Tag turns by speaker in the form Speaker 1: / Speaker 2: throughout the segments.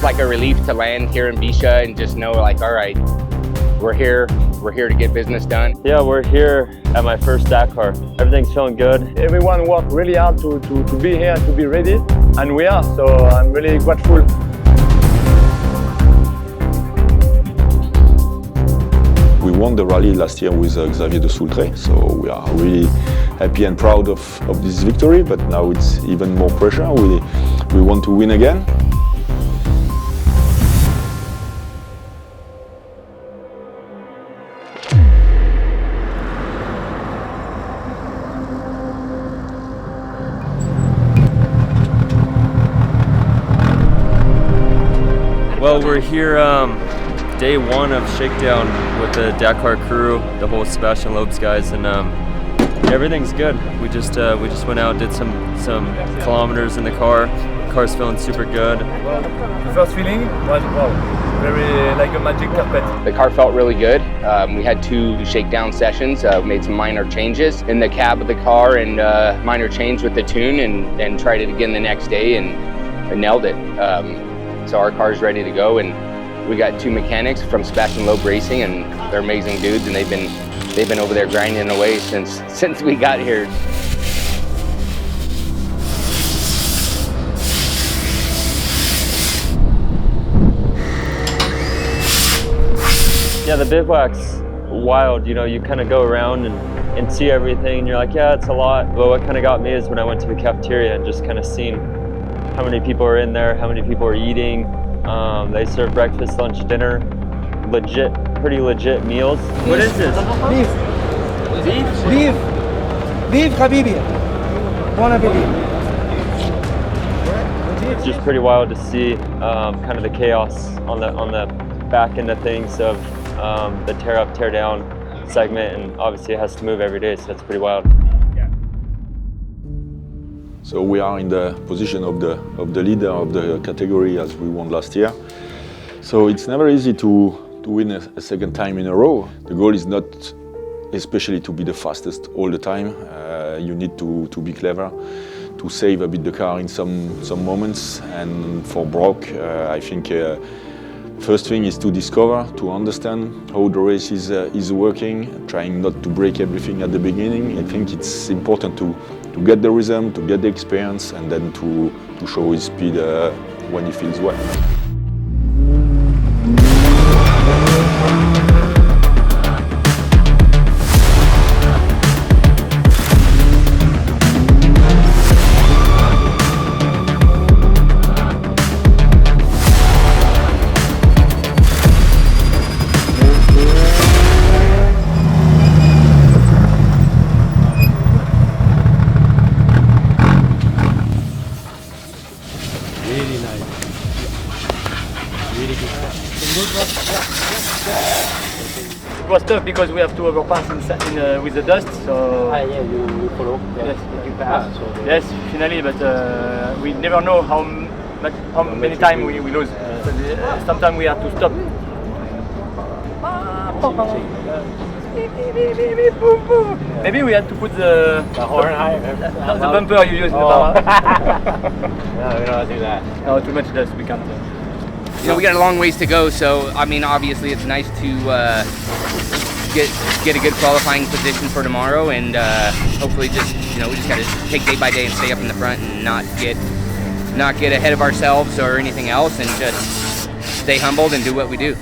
Speaker 1: It's like a relief to land here in Bisha and just know, like, all right, we're here to get business done.
Speaker 2: Yeah, we're here at my first Dakar. Everything's feeling good.
Speaker 3: Everyone worked really hard to be here and to be ready, and we are, so I'm really grateful.
Speaker 4: We won the rally last year with Xavier de Soultre, so we are really happy and proud of this victory, but now it's even more pressure. We want to win again.
Speaker 2: Well, we're here day one of Shakedown with the Dakar crew, the whole Sebastien Loeb's guys, and everything's good. We just went out, did some kilometers in the car. Car's feeling super good.
Speaker 3: The first feeling was very like a magic carpet.
Speaker 1: The car felt really good. We had 2 shakedown sessions, made some minor changes in the cab of the car and minor change with the tune, and tried it again the next day and nailed it. So our car's ready to go, and we got 2 mechanics from Sebastien Loeb Racing, and they're amazing dudes, and they've been over there grinding away since we got here.
Speaker 2: Yeah, the bivouac's wild. You know, you kind of go around and see everything, and you're like, yeah, it's a lot. But what kind of got me is when I went to the cafeteria and just kind of seen how many people are in there, how many people are eating. They serve breakfast, lunch, dinner, pretty legit meals. What is this?
Speaker 5: Beef.
Speaker 2: Beef?
Speaker 5: Beef, Habibi. Bon appetit.
Speaker 2: It's just pretty wild to see kind of the chaos on the back end of things of the tear up, tear down segment, and obviously it has to move every day, so that's pretty wild.
Speaker 4: So we are in the position of the leader of the category as we won last year. So it's never easy to win a second time in a row. The goal is not especially to be the fastest all the time. You need to be clever, to save a bit the car in some moments. And for Brock, I think first thing is to discover, to understand how the race is working, trying not to break everything at the beginning. I think it's important to get the rhythm, to get the experience, and then to show his speed when he feels well.
Speaker 3: It was tough because we have to overpass with the dust, so...
Speaker 5: Yeah, you follow.
Speaker 3: Yes,
Speaker 5: you pass. So
Speaker 3: yes, finally, but we never know how many times we lose. Sometimes we have to stop. Maybe we had to put the
Speaker 5: horn high.
Speaker 3: Not the bumper you use.
Speaker 5: No, we don't do that.
Speaker 3: No, too much dust, we can't.
Speaker 1: You know, we got a long ways to go, so I mean, obviously it's nice to get a good qualifying position for tomorrow, and hopefully just, you know, we just got to take day by day and stay up in the front and not get ahead of ourselves or anything else, and just stay humbled and do what we do.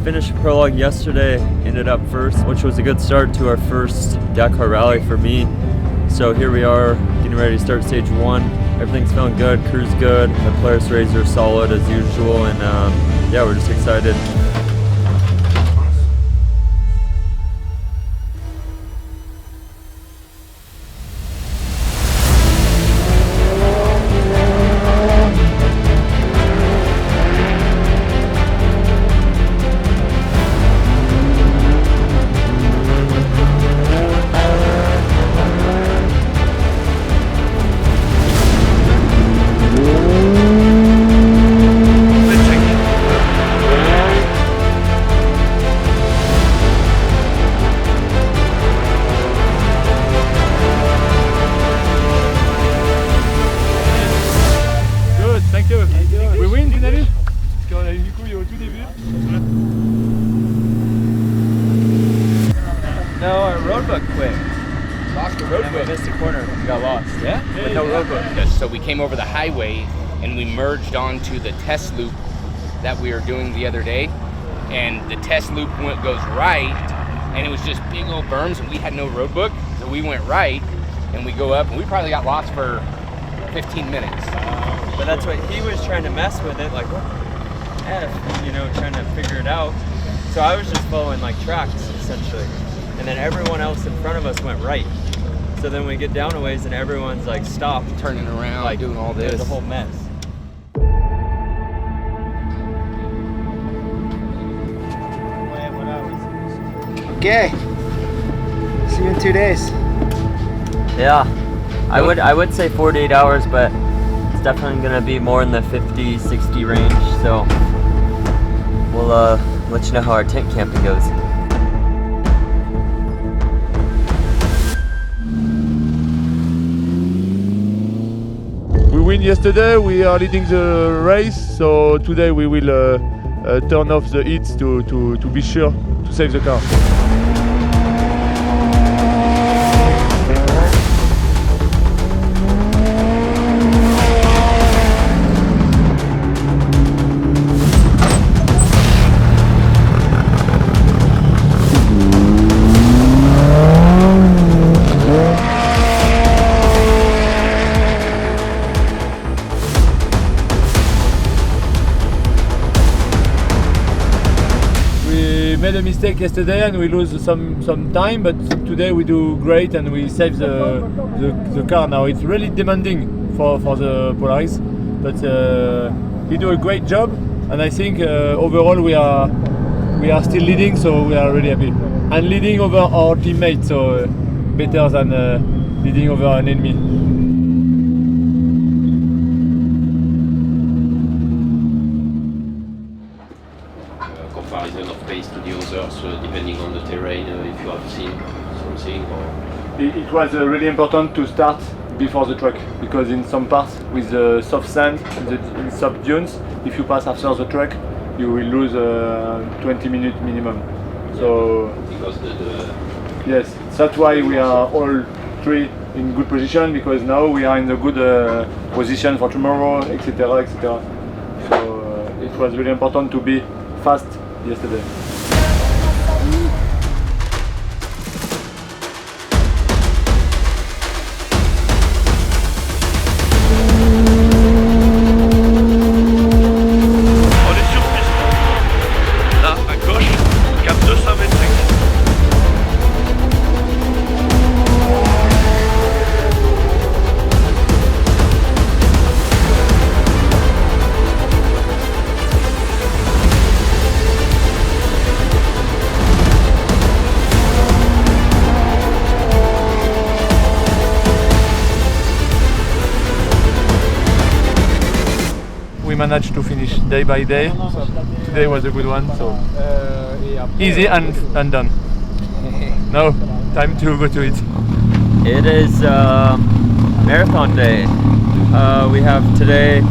Speaker 2: Finished Prologue yesterday, ended up first, which was a good start to our first Dakar Rally for me. So here we are, getting ready to start stage 1. Everything's feeling good, crew's good, the Polaris razor solid as usual, and yeah, we're just excited. roadbook quit.
Speaker 1: Lost the
Speaker 2: And we missed a corner and got lost. Yeah? With no roadbook.
Speaker 1: Yes, so we came over the highway and we merged onto the test loop that we were doing the other day. And the test loop goes right, and it was just big old berms, and we had no roadbook, so we went right, and we go up, and we probably got lost for 15 minutes.
Speaker 2: But that's what he was trying to mess with it, like, what the F, you know, trying to figure it out. So I was just following like tracks, essentially. And then everyone else in front of us went right. So then we get down a ways and everyone's like stopped.
Speaker 1: Turning around,
Speaker 2: like
Speaker 1: doing all
Speaker 2: It
Speaker 1: this.
Speaker 2: was a whole mess.
Speaker 5: Okay. See you in 2 days.
Speaker 2: Yeah. I would say 48 hours, but it's definitely gonna be more in the 50, 60 range. So we'll let you know how our tent camping goes.
Speaker 6: We win yesterday, we are leading the race, so today we will turn off the heats to be sure to save the car. We made a mistake yesterday and we lose some time, but today we do great and we save the car now. It's really demanding for the Polaris, but he do a great job, and I think overall we are still leading, so we are really happy. And leading over our teammates, so better than leading over an enemy.
Speaker 7: Comparison of pace to the others, depending on the terrain, if you have seen something or...
Speaker 6: It was really important to start before the truck, because in some parts with the soft sand, in soft dunes, if you pass after the truck, you will lose 20 minutes minimum. So
Speaker 7: Because
Speaker 6: yes, that's why we are all three in good position, because now we are in a good position for tomorrow, etc., etc. So it was really important to be fast yesterday.
Speaker 8: On est sur piste. Là, à gauche, cap 225.
Speaker 6: We managed to finish day by day. Today was a good one, so easy and done. Now, time to go to it.
Speaker 2: It is marathon day. We have today,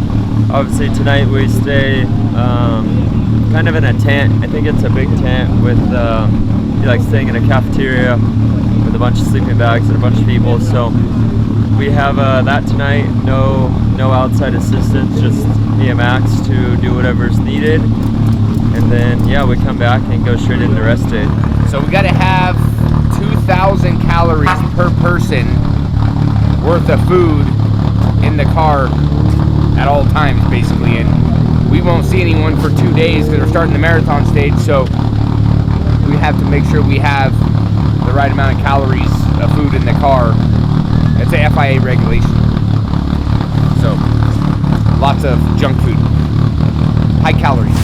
Speaker 2: obviously tonight we stay kind of in a tent. I think it's a big tent with like staying in a cafeteria with a bunch of sleeping bags and a bunch of people. So we have that tonight. No outside assistance, just me and Max to do whatever's needed. And then yeah, we come back and go straight into rest day.
Speaker 1: So we got to have 2,000 calories per person worth of food in the car at all times, basically. And we won't see anyone for 2 days because we're starting the marathon stage. So we have to make sure we have the right amount of calories of food in the car. It's a FIA regulation. So lots of junk food, high calories.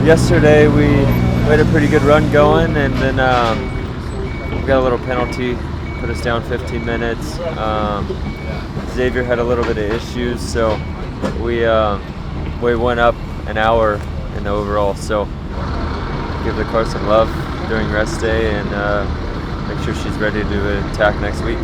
Speaker 2: yesterday we had a pretty good run going, and then we got a little penalty, put us down 15 minutes. Xavier had a little bit of issues, so we went up an hour in the overall. So give the car some love during rest day and make sure she's ready to attack next week.